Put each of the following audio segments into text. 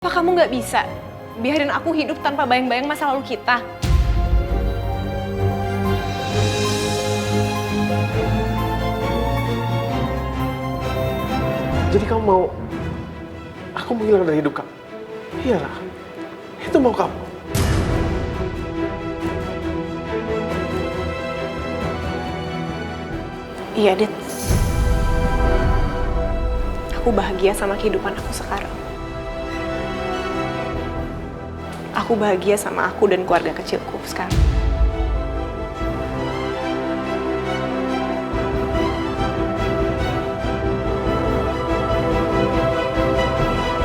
Apa kamu nggak bisa biarin aku hidup tanpa bayang-bayang masa lalu kita? Jadi kamu mau aku menghilang dari hidup kamu? Iya lah, itu mau kamu. Iya, Dit. Aku bahagia sama kehidupan aku sekarang. Aku bahagia sama aku dan keluarga kecilku sekarang.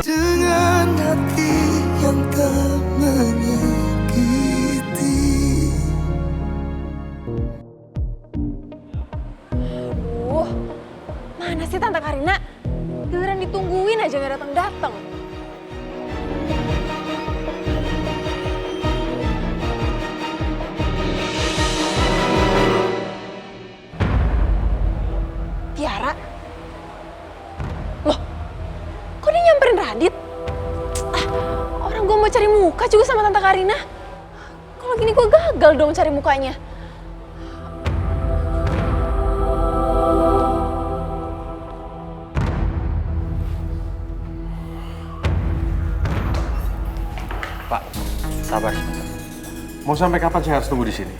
Dengan hati yang tak menyakiti. Mana sih Tante Karina? Giliran ditungguin aja nggak datang-datang. Tiara? Loh, kok dia nyamperin Radit? Orang gue mau cari muka juga sama Tante Karina. Kalau gini gue gagal dong cari mukanya. Pak, sabar sebentar. Mau sampai kapan saya harus tunggu di sini?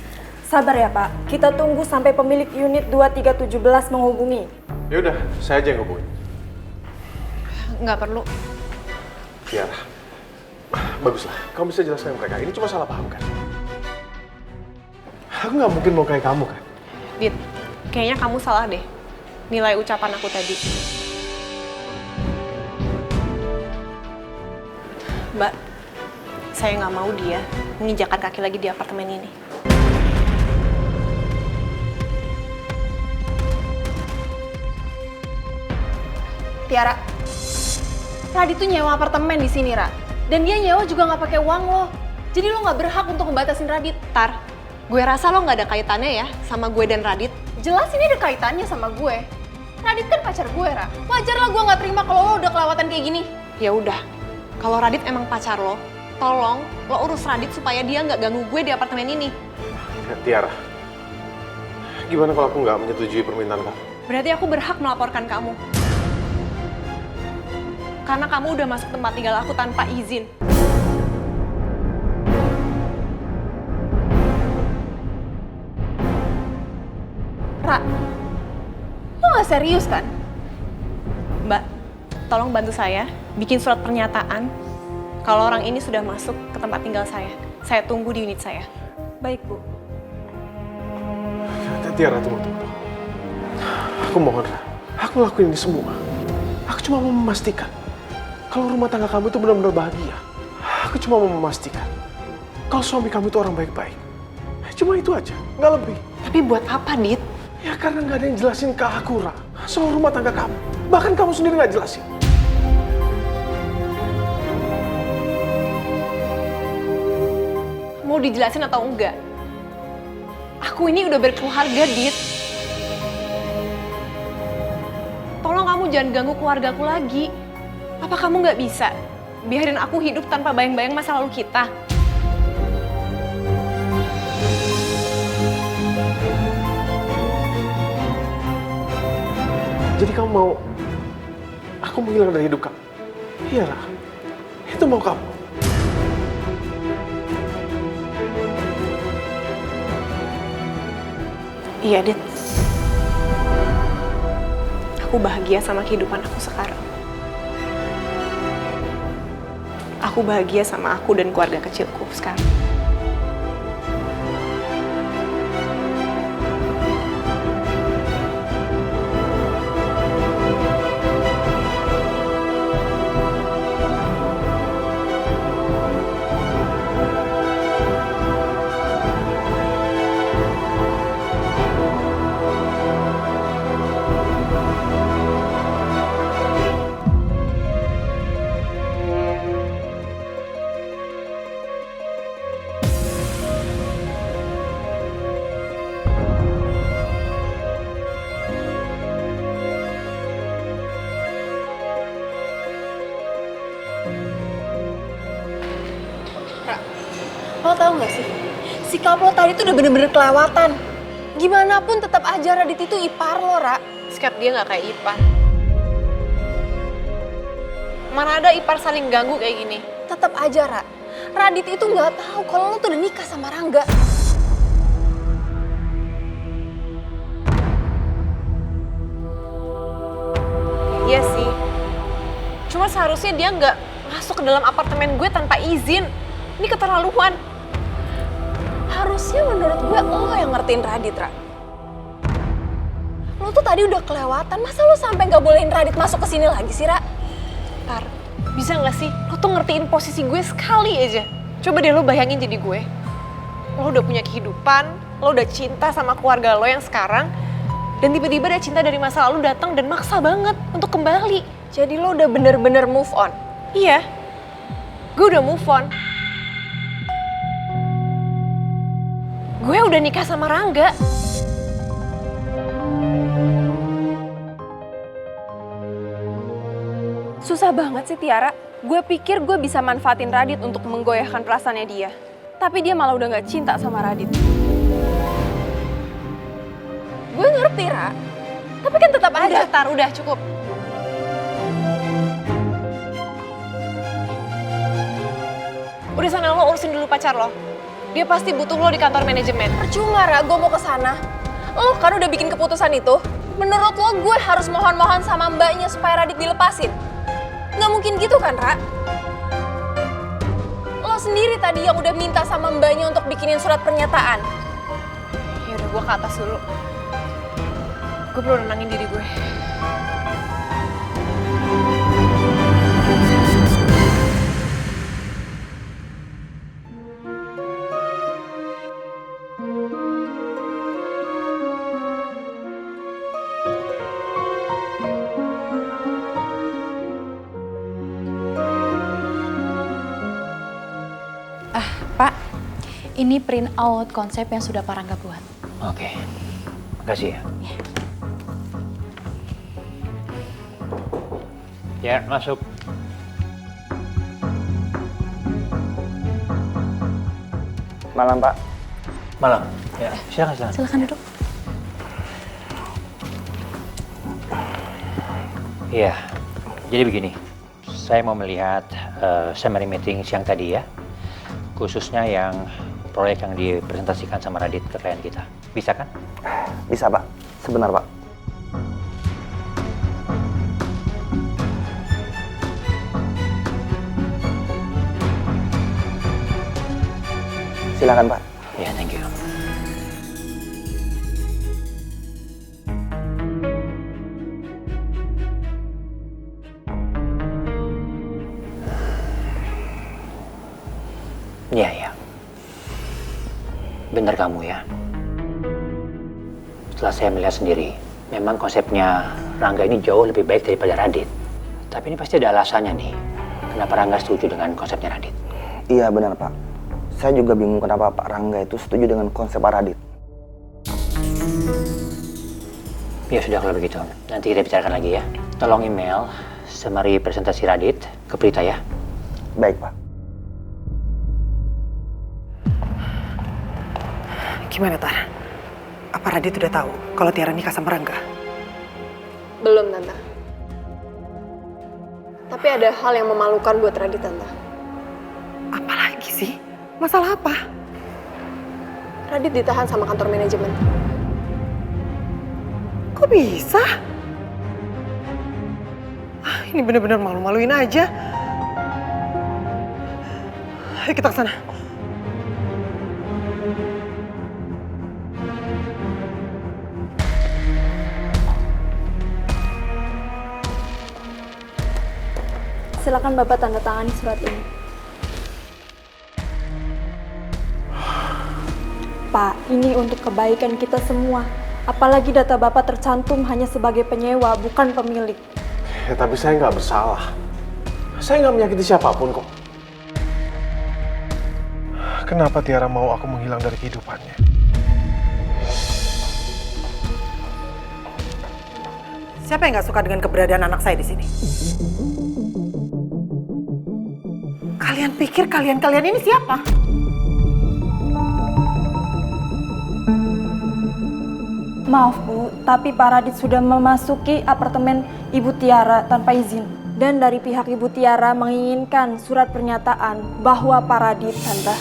Sabar ya Pak, kita tunggu sampai pemilik unit 2317 menghubungi. Ya udah, saya aja yang hubungin. Nggak perlu. Tiara, baguslah. Kamu bisa jelaskan ke mereka. Ini cuma salah paham kan? Aku nggak mungkin mau kayak kamu kan? Dit, kayaknya kamu salah deh nilai ucapan aku tadi. Mbak, saya nggak mau dia menginjakkan kaki lagi di apartemen ini. Tiara, Radit tuh nyewa apartemen di sini, Ra. Dan dia nyewa juga nggak pakai uang lo. Jadi lo nggak berhak untuk ngebatasin Radit. Tar, gue rasa lo nggak ada kaitannya ya sama gue dan Radit. Jelas ini ada kaitannya sama gue. Radit kan pacar gue, Ra. Wajar lah gue nggak terima kalau lo udah kelewatan kayak gini. Ya udah, kalau Radit emang pacar lo, tolong lo urus Radit supaya dia nggak ganggu gue di apartemen ini. Ya, Tiara, gimana kalau aku nggak menyetujui permintaan kamu? Berarti aku berhak melaporkan kamu. Karena kamu udah masuk tempat tinggal aku tanpa izin. Ra, lo gak serius kan? Mbak, tolong bantu saya bikin surat pernyataan kalau orang ini sudah masuk ke tempat tinggal saya. Saya tunggu di unit saya. Baik Bu. Tiara, tunggu. Aku mohon, Ra. Aku lakuin ini semua. Aku cuma mau memastikan kalau rumah tangga kamu itu benar-benar bahagia. Aku cuma mau memastikan kalau suami kamu itu orang baik-baik. Cuma itu aja, nggak lebih. Tapi buat apa, Dit? Ya karena nggak ada yang jelasin ke aku, Ra, soal rumah tangga kamu. Bahkan kamu sendiri nggak jelasin. Mau dijelasin atau enggak? Aku ini udah berkeluarga, Dit. Tolong kamu jangan ganggu keluargaku lagi. Apa kamu nggak bisa biarin aku hidup tanpa bayang-bayang masa lalu kita? Jadi kamu mau aku menghilang dari hidup kamu? Iya lah, itu mau kamu. Iya, Dit. Aku bahagia sama kehidupan aku sekarang. Aku bahagia sama aku dan keluarga kecilku sekarang. Lo tau gak sih, sikap lo tadi tuh udah bener-bener kelewatan. Gimana pun tetap aja Radit itu ipar lo, Ra. Sikap dia gak kayak ipar. Mana ada ipar saling ganggu kayak gini. Tetap aja, Ra. Radit itu nggak tahu kalau lo tuh udah nikah sama Rangga. Iya sih. Cuma seharusnya dia nggak masuk ke dalam apartemen gue tanpa izin. Ini keterlaluan. Harusnya menurut gue lo yang ngertiin Radit, Ra. Lo tuh tadi udah kelewatan, masa lo sampai nggak bolehin Radit masuk ke sini lagi sih, Ra? Tar, bisa nggak sih lo tuh ngertiin posisi gue sekali aja? Coba deh lo bayangin jadi gue. Lo udah punya kehidupan, lo udah cinta sama keluarga lo yang sekarang, dan tiba-tiba ada cinta dari masa lalu datang dan maksa banget untuk kembali. Jadi lo udah bener-bener move on. Iya, gue udah move on. Gue udah nikah sama Rangga. Susah banget sih Tiara. Gue pikir gue bisa manfaatin Radit untuk menggoyahkan perasaannya dia. Tapi dia malah udah gak cinta sama Radit. Gue ngerti, Ra. Tapi kan tetap aja. Udah, Tar, udah cukup. Udah sana lo urusin dulu pacar lo. Dia pasti butuh lo di kantor manajemen. Percuma, Ra, gue mau ke sana. Lo kan udah bikin keputusan itu. Menurut lo gue harus mohon-mohon sama mbaknya supaya Radit dilepasin. Nggak mungkin gitu kan, Ra? Lo sendiri tadi yang udah minta sama mbaknya untuk bikinin surat pernyataan. Ya udah, gue ke atas dulu. Gue perlu nenangin diri gue. Pak, ini print out konsep yang sudah Pak Rangga buat. Oke, makasih ya. Ya, masuk. Malam, Pak. Malam. Ya, silakan. Silakan duduk. Iya, jadi begini. Saya mau melihat summary meeting siang tadi ya. Khususnya yang proyek yang dipresentasikan sama Radit ke klien kita. Bisa kan? Bisa, Pak. Sebentar, Pak. Silakan, Pak. Ya, thank you. Iya. Benar kamu ya. Setelah saya melihat sendiri, memang konsepnya Rangga ini jauh lebih baik daripada Radit. Tapi ini pasti ada alasannya nih. Kenapa Rangga setuju dengan konsepnya Radit? Iya, benar, Pak. Saya juga bingung kenapa Pak Rangga itu setuju dengan konsep Pak Radit. Ya sudah kalau begitu. Nanti kita bicarakan lagi ya. Tolong email summary presentasi Radit ke Prita ya. Baik, Pak. Gimana, Tar? Apa Radit udah tahu kalau Tiara nikah sama Rangga? Belum, Tante. Tapi ada hal yang memalukan buat Radit, Tante. Apalagi sih? Masalah apa? Radit ditahan sama kantor manajemen. Kok bisa? Ini bener-bener malu-maluin aja. Ayo kita ke sana. Silakan Bapak tanda tangani surat ini. Pak, ini untuk kebaikan kita semua. Apalagi data Bapak tercantum hanya sebagai penyewa, bukan pemilik. Ya, tapi saya nggak bersalah. Saya nggak menyakiti siapapun kok. Kenapa Tiara mau aku menghilang dari kehidupannya? Siapa yang nggak suka dengan keberadaan anak saya di sini? Kalian pikir kalian ini siapa? Maaf Bu, tapi Pak Radit sudah memasuki apartemen Ibu Tiara tanpa izin. Dan dari pihak Ibu Tiara menginginkan surat pernyataan bahwa Pak Radit, Tante.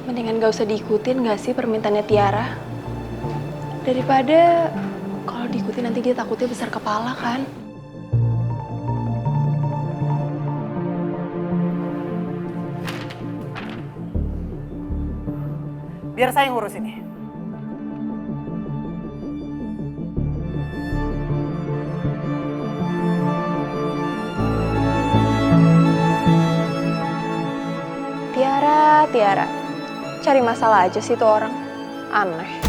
Mendingan gak usah diikutin gak sih permintaannya Tiara? Daripada kalau diikutin nanti dia takutnya besar kepala kan? Biar saya yang ngurus ini. Tiara, cari masalah aja sih tuh orang. Aneh.